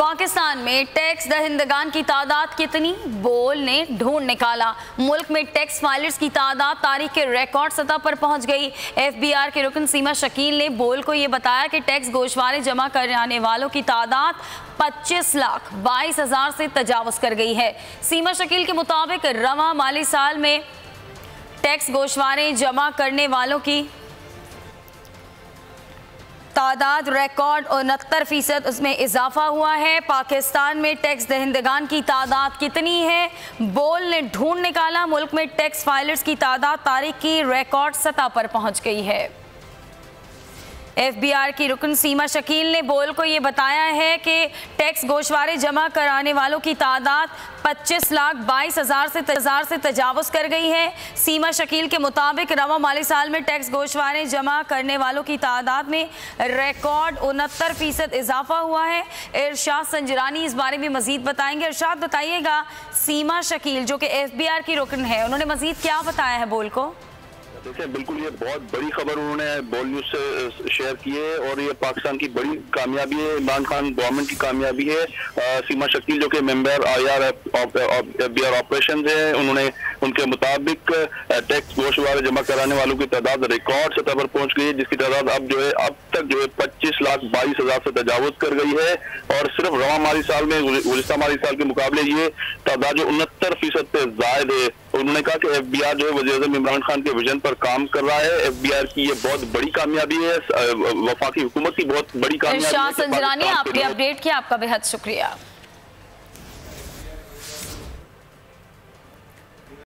पाकिस्तान में टैक्स दहिंदगान की तादाद कितनी? बोल ने ढूंढ निकाला। मुल्क में टैक्स फाइलर्स की तादाद तारीख के रिकॉर्ड सतह पर पहुंच गई। एफबीआर के रुकन सीमा शकील ने बोल को यह बताया कि टैक्स गोशवारे जमा कराने वालों की तादाद 25,22,000 से तजावुज कर गई है। सीमा शकील के मुताबिक रवा माली साल में टैक्स गोशवारे जमा करने वालों की तादाद रिकॉर्ड 69% उसमें इजाफा हुआ है। पाकिस्तान में टैक्स दहिंदगान की तादाद कितनी है? बोल ने ढूंढ निकाला। मुल्क में टैक्स फाइलर्स की तादाद तारीख की रिकॉर्ड सतह पर पहुंच गई है। एफबीआर की रुकन सीमा शकील ने बोल को ये बताया है कि टैक्स गोशवारे जमा कराने वालों की तादाद 25,22,000 से तजावुज कर गई है। सीमा शकील के मुताबिक रवा माली साल में टैक्स गोशवारे जमा करने वालों की तादाद में रिकॉर्ड 69% इजाफा हुआ है। इरशाद संजरानी इस बारे में मजीद बताएंगे। इरशाद, बताइएगा, सीमा शकील जो कि एफबीआर की रुकन है, उन्होंने मजीद क्या बताया है बोल को? देखिए, बिल्कुल ये बहुत बड़ी खबर उन्होंने बोल न्यूज से शेयर की है और ये पाकिस्तान की बड़ी कामयाबी है, इमरान खान गवर्नमेंट की कामयाबी है। सीमा शकील जो कि मेंबर आईआर एफबीआर ऑपरेशन है, उन्होंने उनके मुताबिक टैक्स गोशवारे जमा कराने वालों की तादाद रिकॉर्ड सतह पर पहुंच गई है, जिसकी तादाद अब तक 25,22,000 से तजावुज कर गई है। और सिर्फ रवा माली साल में गुज़िश्ता माली साल के मुकाबले ये तादाद जो 69% पे जायद है। उन्होंने कहा कि एफबीआर जो है वज़ीर-ए-आज़म इमरान खान के विजन पर काम कर रहा है। एफबीआर की ये बहुत बड़ी कामयाबी है, वफाकी हुकूमत की बहुत बड़ी कामयाबी है। संजरानी, आपने अपडेट किया, आपका बेहद शुक्रिया।